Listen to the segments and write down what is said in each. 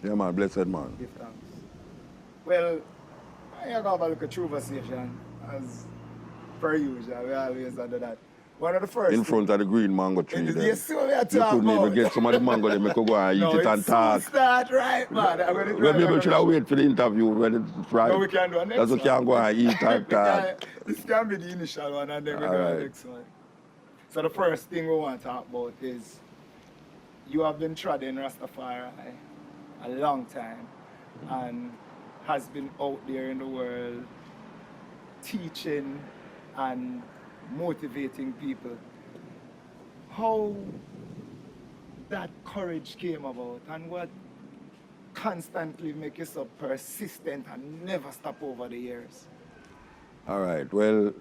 Yeah, man, blessed man. Give thanks. Well, I have a look at conversation as per usual. We always do that. One of the first In front of the green mango tree there. yes, so we are You talking couldn't even about. get some of the mango there, make go and eat No, it and it's soon talk. start right, man. I'm gonna Well, people should have waited for the interview when it's right. No, we can do a next That's one. what can go and eat and talk. This can be the initial one and then we do the next one. So the first thing we want to talk about is you have been treading Rastafari a long time and has been out there in the world teaching and motivating people. How that courage came about and what constantly make you so persistent and never stop over the years? All right, well,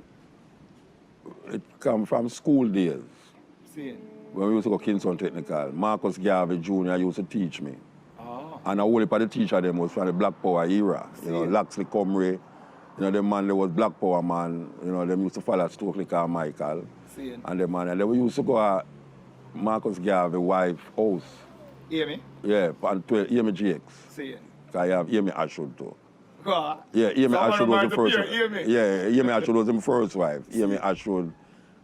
it come from school days. See? When we used to go Kingston Technical, Marcus Garvey Jr. used to teach me. Oh. And a whole heap of the teacher them was from the Black Power era. See. You know, Laxley Comrie, you know, them man, they was Black Power man. You know, them used to follow Stokely Carmichael. See. And them man, and then we used to go at Marcus Garvey wife house. Hear me? Yeah, and Amy GX. See. Because I have Amy Ashwood too. God. Yeah, Amy Ashwood was the first wife. wife. Yeah, Amy Ashwood was the first wife. Amy Ashwood,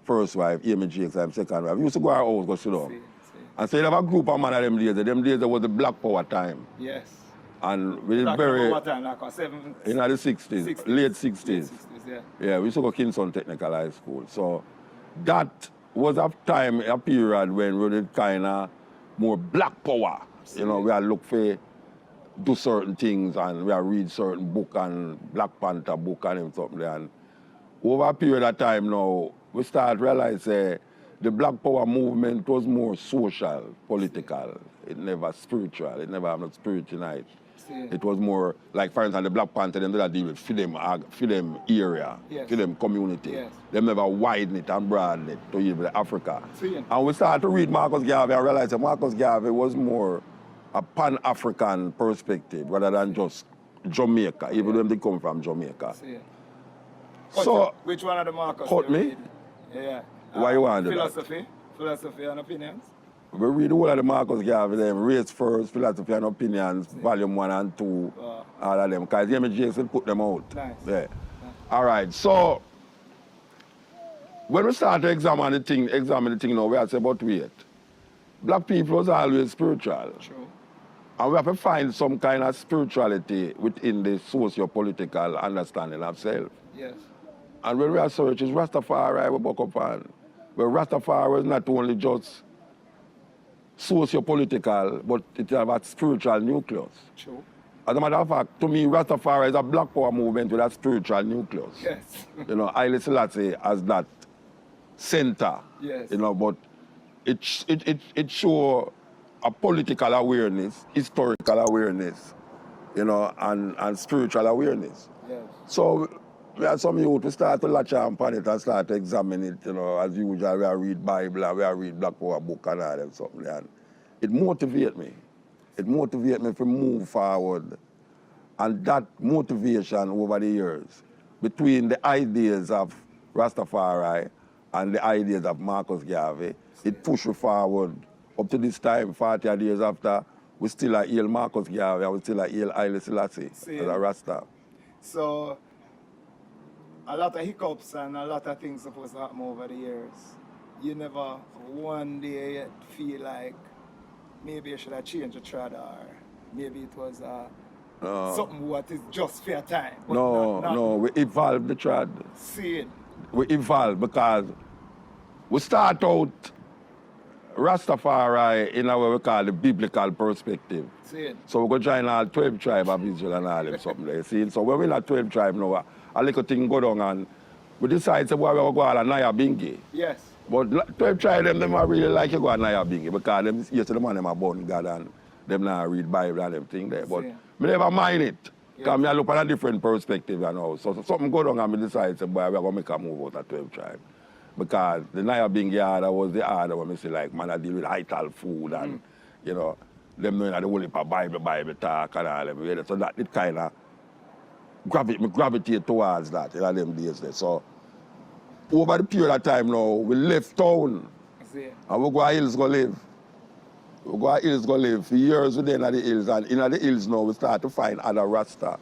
first wife. Amy GX, I'm second wife. We used to go to our house, go sit down. And so you have a group of men of them days. Them days there was the Black Power time. Yes. And we did very... What time? Like 7? In the 60s, late 60s. Yeah. Yeah, we used to go Kingston Technical High School. So that was a time, a period when we did kind of more Black Power. You know, we had look for do certain things and we had read certain book and Black Panther book and something there. And over a period of time now, we start realizing the Black Power movement was more social, political. It never spiritual. It never had no spirit tonight. It was more like, for instance, the Black Panther, them did that deal with for them area, for them community. Yes. They never widen it and broaden it to even Africa. And we started to read Marcus Garvey and realized that Marcus Garvey was more a pan-African perspective rather than just Jamaica, even though they come from Jamaica. So, which one of the Marcus? Cut me? Yeah. Why you want to do that? Philosophy and opinions? We read the whole of the Marcus Garvey, them, Race First, Philosophy and Opinions, Volume 1 and 2, all of them, because Amy Jason put them out. Nice. Yeah. Nice. All right, so when we start to examine the thing now, we have to say, but wait. Black people was always spiritual. True. And we have to find some kind of spirituality within the socio-political understanding of self. Yes. And when we are searching, Rastafari, we buck up on. Where Rastafari was not only just socio-political, but it has a spiritual nucleus. True. As a matter of fact, to me, Rastafari is a Black Power movement with a spiritual nucleus. Yes. You know, Haile Selassie has that center. Yes. You know, but it shows a political awareness, historical awareness, you know, and spiritual awareness. Yes. So we had some youth, we start to latch on it and start to examine it, you know, as usual, we read Bible and we read Black Power book and all that something. And it motivates me. It motivates me to move forward. And that motivation over the years, between the ideas of Rastafari and the ideas of Marcus Garvey, it pushed forward up to this time, 40 years after, we still are hail Marcus Garvey and we still are hail Haile Selassie as a Rasta. So, a lot of hiccups and a lot of things supposed to happen over the years. You never one day yet feel like maybe you should have changed the trad or maybe it was something what is just fair time. No, we evolved the trad. See it. We evolved because we start out Rastafari in what we call the biblical perspective. See it. So we go join all 12 tribes of Israel and all them something there. See? So when we're in 12 tribes now, a little thing go down and we decide to go all a Naya Bingi. Yes. But 12 tribes them are really like you go a Naya Bingi because them used to the man them are born God and them now read Bible and them thing there. But me never mind it. Because I look at a different perspective you know. So something go down and we decide to boy we're gonna make a move out of 12 tribes. Because the Naya Bingi order was the order when we say like man I deal with ital food and you know, them knowing that the whole heap of Bible talk and all them. So that it kinda gravitate towards that in them days there. So over the period of time now, we left town and we go to hills go live. We go to hills, go live. For years we then at the hills, and in the hills now we start to find other Rasta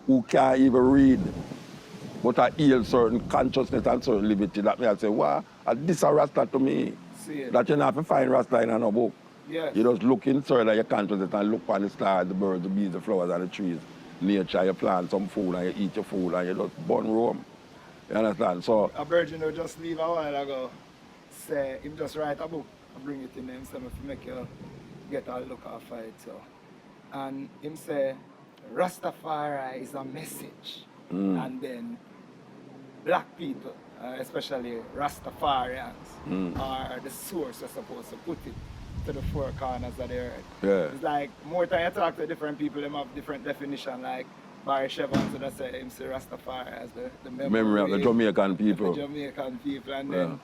who can't even read, but I heal certain consciousness and certain liberty that me I say, wow, this a Rasta to me. That you don't have to find Rasta in no book. Yes. You just look inside of your consciousness and look on the stars, the birds, the bees, the flowers, and the trees. Nature, you plant some food and you eat your food and you just burn Rome. You understand? So a virgin will just leave a while ago, say, him just write a book and bring it in him, so if make you get a look off of it. So. And him say, Rastafari is a message. And then black people, especially Rastafarians, are the source you're supposed to put it to the four corners of the earth. Yeah. It's like, more time you talk to different people, them have different definition, like Barry Shevans would say him say Rastafari as the memory of the Jamaican people. The Jamaican people, and then...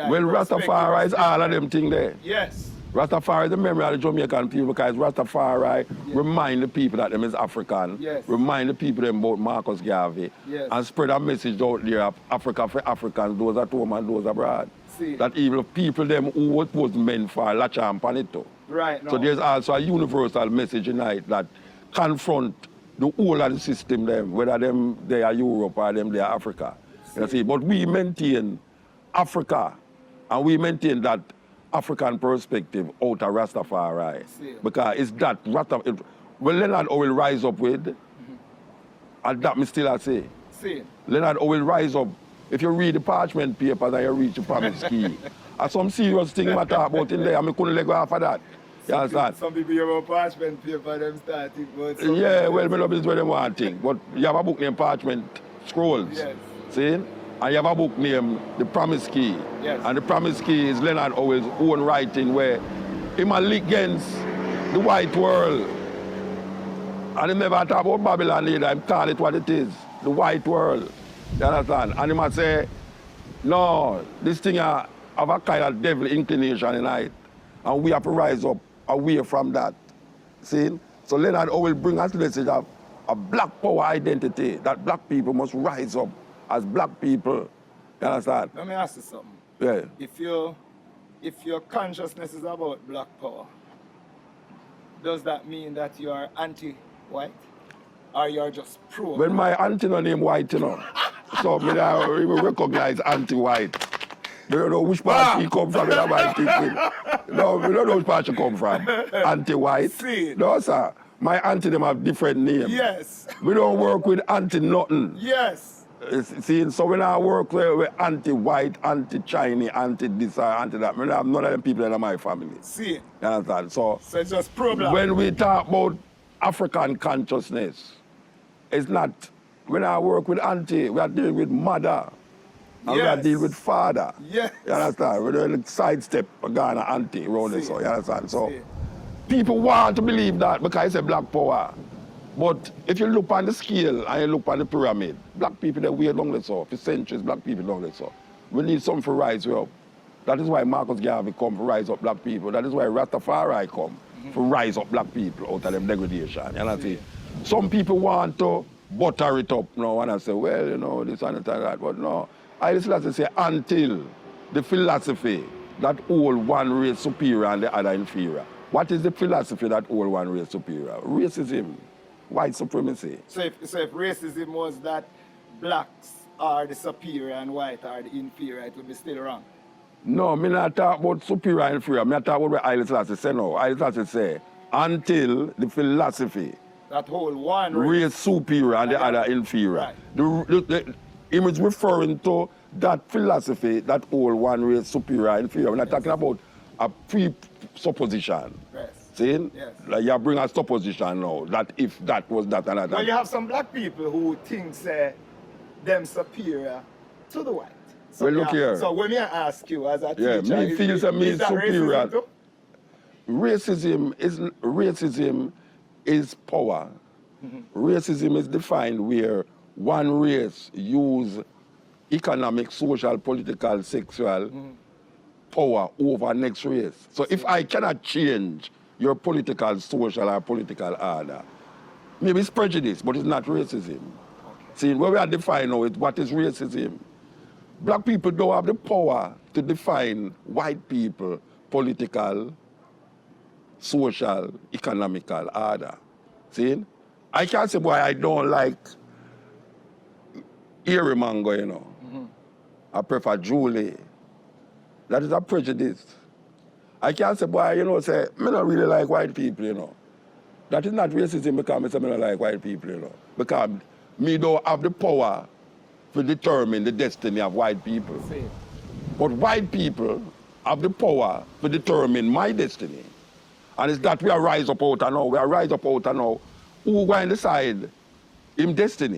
Well, Rastafari is all of them things there. Yes. Rastafari is the memory of the Jamaican people because Rastafari remind the people that them is African, remind the people them about Marcus Garvey, and spread a message out there of Africa for Africans, those at home and those abroad. That even people them who was meant for latch on panito. Right. So there's also a universal message tonight that confront the whole of the system them, whether them they are Europe or them they are Africa. You see, but we maintain Africa and we maintain that African perspective out of Rastafari. Because it's that Rastafari. Well, Leonard will rise up with, and that me still I say. Leonard will rise up. If you read the parchment papers and you reach the promise key, and some serious thing matter about in there, and I couldn't let go off of that. You understand? Some people have a parchment paper, them start think about yeah, well, me love is what they want to think. But you have a book named Parchment Scrolls. Yes. See? And you have a book named The Promise Key. Yes. And The Promise Key is Leonard Howell's own writing where he might leak against the white world. And he never talk about Babylon either. He call it what it is, the white world. You understand? And he might say, no, this thing have a kind of devil inclination in it. And we have to rise up away from that. See? So Leonard Howell bring us the message of a black power identity, that black people must rise up as black people. You understand? Let me ask you something. Yeah. If your consciousness is about black power, does that mean that you are anti-white? Or you're just pro? Well, my auntie no name white, you know. So me don't even recognize anti-white. We don't know which part she come from, No, we don't know which part she come from. Anti-white. See. No, sir. My auntie them have different names. Yes. We don't work with anti-nothing. Yes. See, so when I work with anti-white, anti-Chinese, anti-this, anti-that, I have none of them people in my family. See. You understand? So it's just problem. When we talk about African consciousness, it's not, when I work with auntie, we are dealing with mother. And we are dealing with father. Yes. You understand? We're doing a sidestep Ghana auntie around this, so you understand? So people want to believe that because it's a black power. But if you look on the scale and you look on the pyramid, black people that we're long so. For centuries, black people long so. We need something to rise up. That is why Marcus Garvey come to rise up black people. That is why Rastafari come to rise up black people out of them degradation. You know what I say? Some people want to butter it up now and I say, well, you know, this and that. But no, I just like to say until the philosophy that all one race superior and the other inferior. What is the philosophy that all one race superior? Racism. White supremacy. So if racism was that blacks are the superior and white are the inferior, it would be still wrong? No, me not talk about superior and inferior. Me not talk about what Haile Selassie say now. Haile Selassie say, until the philosophy that whole one race superior and the other inferior. Right. The image referring to that philosophy that all one race superior and inferior. We're not talking about a presupposition. Yes. See? Yes. Like you bring a supposition now that if that was that and that. Well, you have some black people who think them superior to the white. So well, look here. So when I ask you as a teacher, me feels that me superior. Racism Racism is power. Racism is defined where one race use economic, social, political, sexual power over next race. So if I cannot change your political, social, or political order, maybe it's prejudice, but it's not racism. See, what we are defining now is what is racism. Black people don't have the power to define white people political, social, economical order. See? I can't say, boy, I don't like Erie Mango, you know. I prefer Julie. That is a prejudice. I can't say, boy, you know, say, I don't really like white people, you know. That is not racism because I say I don't like white people, you know. Because me don't have the power to determine the destiny of white people. See. But white people have the power to determine my destiny. And it's that we are rise up out and now. We are rise up out and now. Who going to decide him destiny?